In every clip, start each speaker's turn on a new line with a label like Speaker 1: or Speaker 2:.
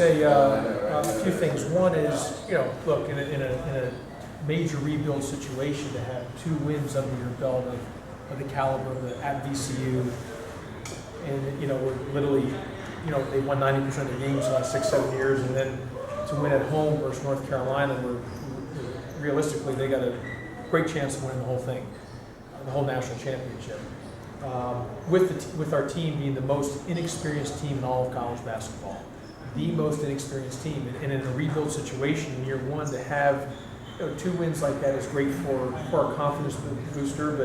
Speaker 1: say a few things. One is, look, in a major rebuild situation, to have 2 wins under your belt of the caliber at VCU, and we're literally, they won 90% of their games the last 6-7 years, and then to win at home versus North Carolina, where realistically they got a great chance of winning the whole thing, the whole national championship. With our team being the most inexperienced team in all of college basketball, the most inexperienced team, and in a rebuild situation in year 1 to have 2 wins like that is great for our confidence booster.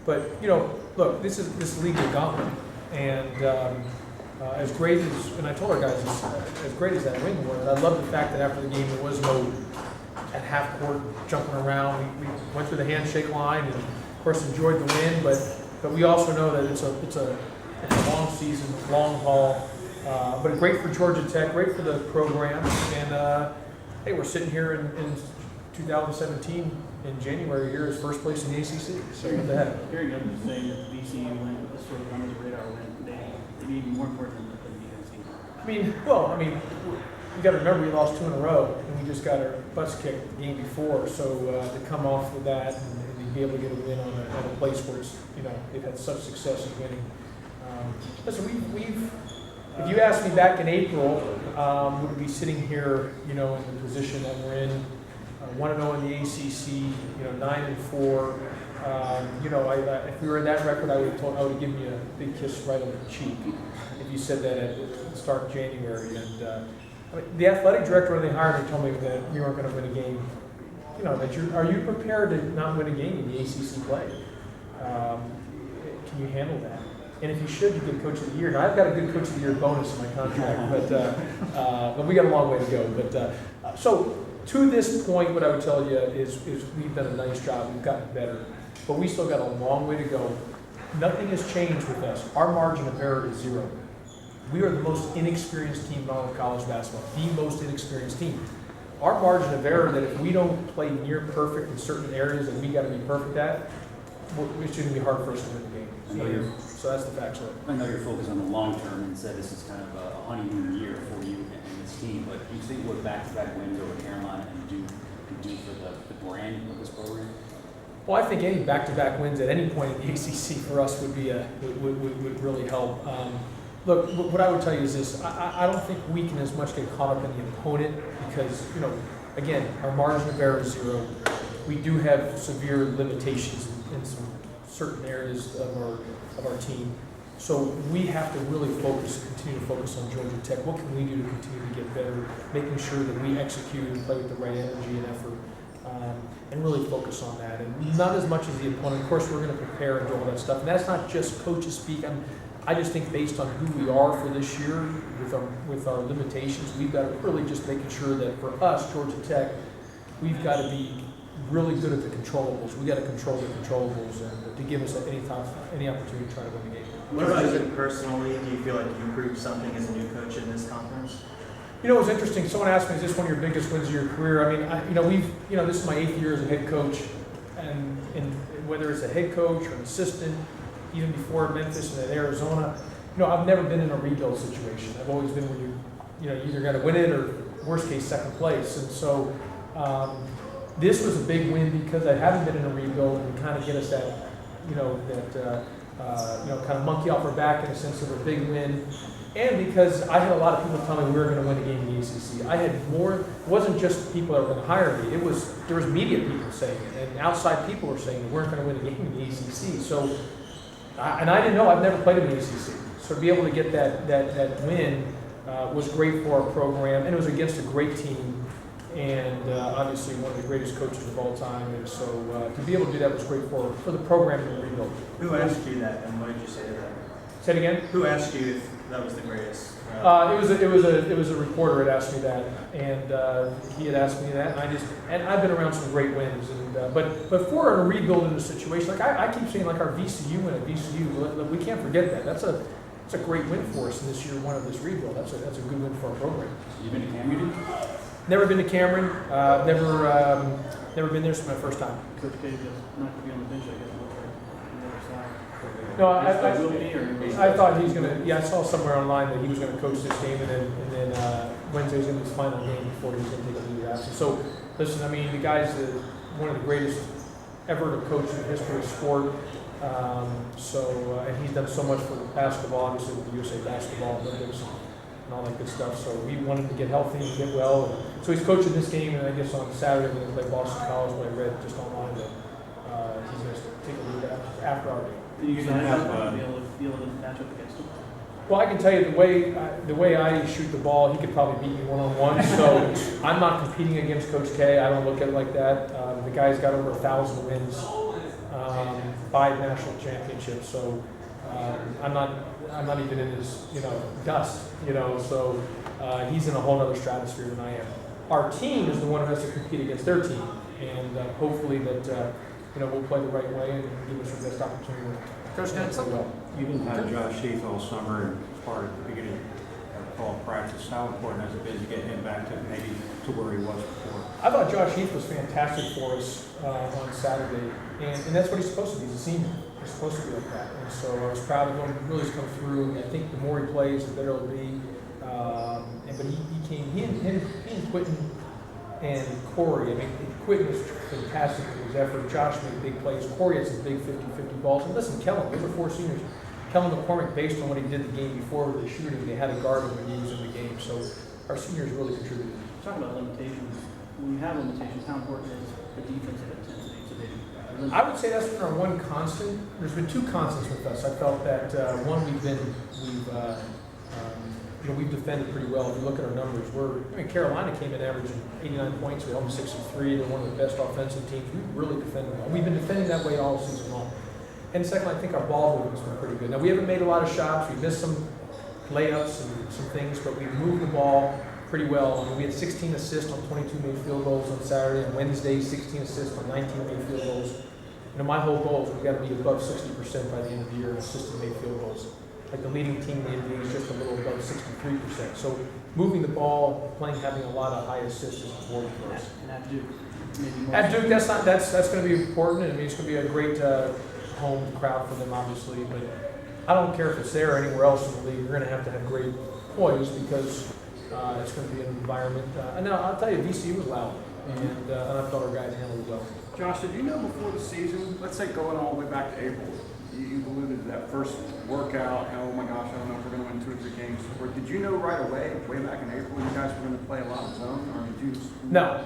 Speaker 1: But look, this league is a gauntlet, and as great as, and I told our guys, as great as that win was, I love the fact that after the game there was no at half court jumping around. We went through the handshake line and of course enjoyed the win, but we also know that it's a long season, long haul, but great for Georgia Tech, great for the program, and hey, we're sitting here in 2017 in January here as first place in the ACC. So what the heck?
Speaker 2: Hearing them say that VCU win, this sort of under the radar win, they'd be even more important than the
Speaker 1: I mean, you got to remember we lost 2 in a row, and we just got our butts kicked the game before. So to come off with that and be able to get a win on a place where it's, they've had such success in winning. Listen, we've if you asked me back in April, would we be sitting here, in the position that we're in, 1-0 in the ACC, 9-4. If we were in that record, I would have given you a big kiss right on the cheek if you said that at the start of January. And the athletic director when they hired me told me that we weren't going to win a game. Are you prepared to not win a game in the ACC play? Can you handle that? And if you should, you get Coach of the Year. Now I've got a good Coach of the Year bonus in my contract, but we got a long way to go. But so to this point, what I would tell you is we've done a nice job. We've gotten better, but we still got a long way to go. Nothing has changed with us. Our margin of error is 0. We are the most inexperienced team in all of college basketball, the most inexperienced team. Our margin of error, that if we don't play near perfect in certain areas that we got to be perfect at, it's going to be hard for us to win the game. So that's the facts of it.
Speaker 3: I know you're focused on the long term and said this is kind of a honeymoon year for you and this team, but do you think what back-to-back wins over Carolina can do for the brand of this program?
Speaker 1: Well, I think any back-to-back wins at any point in the ACC for us would really help. Look, what I would tell you is this: I don't think we can as much get caught up in the opponent because, again, our margin of error is 0. We do have severe limitations in some certain areas of our team. So we have to really continue to focus on Georgia Tech. What can we do to continue to get better, making sure that we execute and play with the right energy and effort, and really focus on that. And not as much as the opponent. Of course, we're going to prepare and do all that stuff. And that's not just coaches speak. I just think based on who we are for this year, with our limitations, we've got to really just making sure that for us, Georgia Tech, we've got to be really good at the controllables. We got to control the controllables and to give us any opportunity to try to win the game.
Speaker 4: What about you personally? Do you feel like you proved something as a new coach in this conference?
Speaker 1: It was interesting. Someone asked me, "Is this one of your biggest wins of your career?" I mean, this is my 8th year as a head coach, and whether it's a head coach or an assistant, even before Memphis and at Arizona, I've never been in a rebuild situation. I've always been where you either got to win it or worst case 2nd place, and so. This was a big win because I haven't been in a rebuild and kind of get us that, kind of monkey off our back in a sense of a big win. And because I had a lot of people tell me we were going to win a game in the ACC. I had more, it wasn't just people that were going to hire me. There was media people saying it, and outside people were saying we weren't going to win a game in the ACC. So, and I didn't know, I've never played in the ACC. So to be able to get that win was great for our program, and it was against a great team. And obviously one of the greatest coaches of all time. And so to be able to do that was great for the program and the rebuild.
Speaker 4: Who asked you that, and what did you say to that?
Speaker 1: Say it again?
Speaker 4: Who asked you if that was the greatest?
Speaker 1: It was a reporter had asked me that, and he had asked me that, and I've been around some great wins. And but for a rebuild in a situation like I keep saying, like our VCU win at VCU, we can't forget that. That's a great win for us in this year 1 of this rebuild. That's a good win for our program.
Speaker 3: You've been to Cameron?
Speaker 1: Never been to Cameron. Never been there. It's my first time.
Speaker 2: Coach K just not to be on the bench, I guess, on the other side.
Speaker 1: No,
Speaker 2: Will be, or?
Speaker 1: I thought he was gonna, yeah, I saw somewhere online that he was gonna coach this game, and then Wednesday's gonna be his final game before he was gonna take a leave after. So, listen, I mean, the guy's one of the greatest ever to coach in the history of sport. And he's done so much for basketball, obviously with the USA Basketball Olympics and all that good stuff. So we wanted to get healthy and get well. And so he's coaching this game, and I guess on Saturday when they play Boston College, what I read just online that he's going to take a leave after our game.
Speaker 2: Are you excited
Speaker 5: have,
Speaker 2: about that? Be able to match up against him?
Speaker 1: Well, I can tell you the way I shoot the ball, he could probably beat me one-on-one. So I'm not competing against Coach K. I don't look at it like that. The guy's got over 1,000 wins, 5 national championships. So I'm not even in his dust. So he's in a whole other stratosphere than I am. Our team is the one who has to compete against their team, and hopefully that we'll play the right way and give us the best opportunity.
Speaker 6: Coach Denson?
Speaker 1: Well.
Speaker 5: You didn't have Josh Heath all summer and part of the beginning of fall practice. How important has it been to get him back to maybe to where he was before?
Speaker 1: I thought Josh Heath was fantastic for us on Saturday, and that's what he's supposed to be. He's a senior. He's supposed to be like that. And so I was proud of him. Really has come through. I think the more he plays, the better it'll be. But he came. He and Quentin and Corey. I mean, Quentin was fantastic in his effort. Josh made big plays. Corey had some big 50-50 balls. And listen, Kellen, those are 4 seniors. Kellen McCormick, based on what he did the game before with the shooting, they had a guard when he was in the game. So our seniors really contributed.
Speaker 2: Talking about limitations, when you have limitations, how important is the defensive intensity to the
Speaker 1: I would say that's been our one constant. There's been 2 constants with us. I felt that one, we've defended pretty well. If you look at our numbers, Carolina came in averaging 89 points. We held them 63. They're one of the best offensive teams. We really defended well. We've been defending that way all season long. And second, I think our ball movement's been pretty good. Now, we haven't made a lot of shots. We missed some layups and some things, but we've moved the ball pretty well. I mean, we had 16 assists on 22 made field goals on Saturday, and Wednesday, 16 assists on 19 made field goals. My whole goal is we've got to be above 60% by the end of the year in assisted made field goals. Like the leading team in the NBA is just a little above 63%. So moving the ball, having a lot of high assists is important for us.
Speaker 2: And at Duke, maybe more.
Speaker 1: At Duke, that's going to be important. I mean, it's going to be a great home crowd for them, obviously. But I don't care if it's there or anywhere else in the league. You're going to have great poise because it's going to be an environment. And now I'll tell you, VCU was loud, and I thought our guys handled it well.
Speaker 6: Josh, did you know before the season, let's say going all the way back to April, you alluded to that first workout, oh my gosh, I don't know if we're going to win 2 or 3 games. Or did you know right away, way back in April, you guys were going to play a lot of zone, or did you just...
Speaker 1: No,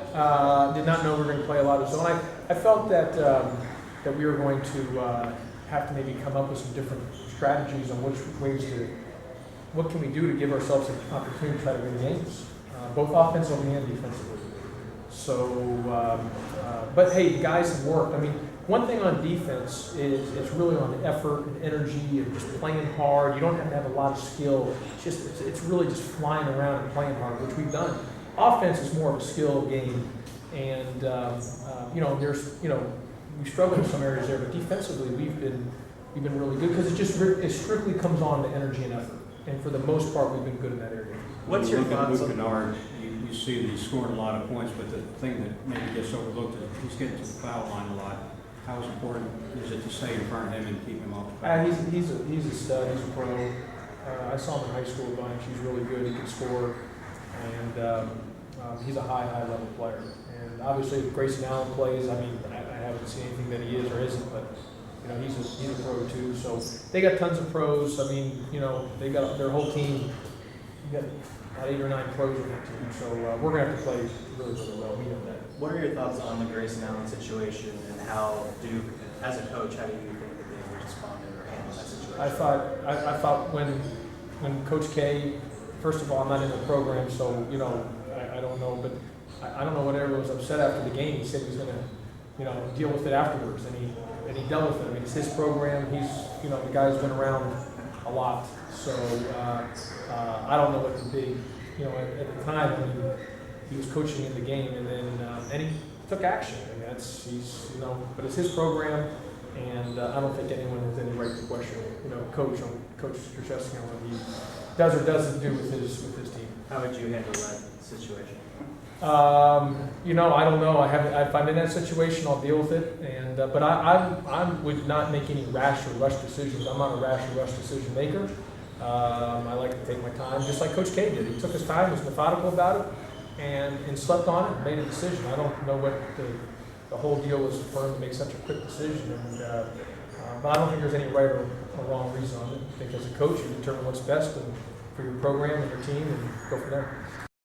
Speaker 1: did not know we were going to play a lot of zone. I felt that we were going to have to maybe come up with some different strategies on what can we do to give ourselves an opportunity to try to win games, both offensively and defensively. So, but hey, the guys have worked. I mean, one thing on defense is it's really on effort and energy and just playing hard. You don't have to have a lot of skill. It's really just flying around and playing hard, which we've done. Offense is more of a skill game, and we struggled in some areas there, but defensively we've been really good because it strictly comes on to energy and effort. And for the most part, we've been good in that area.
Speaker 4: What's your thoughts
Speaker 5: Luke
Speaker 4: on...
Speaker 5: Kennard, you see that he's scoring a lot of points, but the thing that maybe gets overlooked is he's getting to the foul line a lot. How important is it to stay in front of him and keep him off the foul?
Speaker 1: He's a stud. He's a pro. I saw him in high school a bunch. He's really good. He can score, and he's a high level player. And obviously, if Grayson Allen plays, I mean, I haven't seen anything that he is or isn't, but he's a pro too. So they got tons of pros. I mean, they got their whole team. You got about 8 or 9 pros on that team. So we're gonna have to play really, really well. We know that.
Speaker 4: What are your thoughts on the Grayson Allen situation and how Duke, as a coach, how do you think that they responded or handled that situation?
Speaker 1: I thought when Coach K, first of all, I'm not in the program, so I don't know, but I don't know whatever was upset after the game. He said he was going to deal with it afterwards, and he dealt with it. I mean, it's his program. He's the guy's been around a lot, so I don't know what the big at the time when he was coaching in the game, and then he took action. I mean, but it's his program, and I don't think anyone has any right to question Coach Krzyzewski on what he does or doesn't do with his team.
Speaker 4: How would you handle that situation?
Speaker 1: You know, I don't know. I haven't. If I'm in that situation, I'll deal with it. And but I would not make any rash or rush decisions. I'm not a rash or rush decision maker. I like to take my time, just like Coach K did. He took his time, was methodical about it, and slept on it and made a decision. I don't know what the whole deal was for him to make such a quick decision. And, but I don't think there's any right or wrong reason on it. I think as a coach, you determine what's best for your program and your team and go from there.